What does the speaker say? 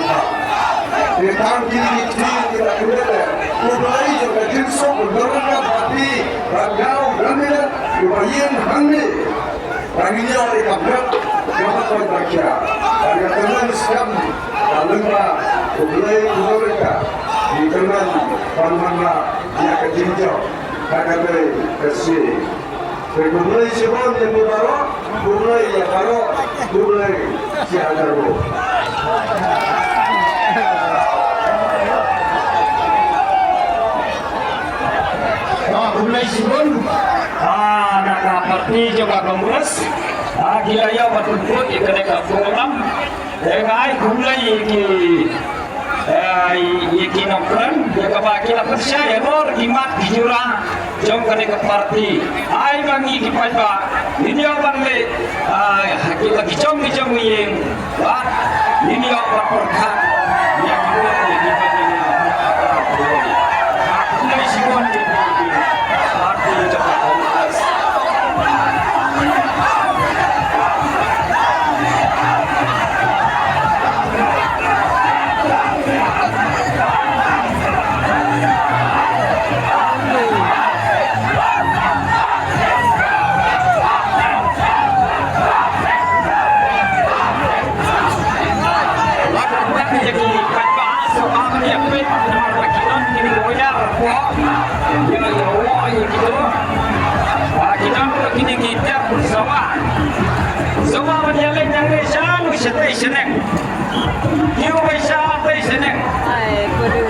mantap. Tentang kini kita kena mulai juga jinsok berdorong hati ragau ramai lumayan hangi. Ranginya oleh kampret dapat berbaca. Harga teman sekam lemah mulai mereka di teman panmana yang kejinjau harga beri bersih. Mulai sebelum yang baru, mulai yang baru, mulai siapa baru. Mulai sebelum nak dapat ni juga Kongres gila ya betul-betul ikan dekat program dengan mulai iki nongkran dia kabaki la percaya nor imat dijurang jom kene ke parti ai bangi ki paiba ini orang le kita kicong yang ini orang perkat yang kita di bagian mulai sebelum parti cepat Kongres seneng, you bisa apa seneng? Ay, kudu.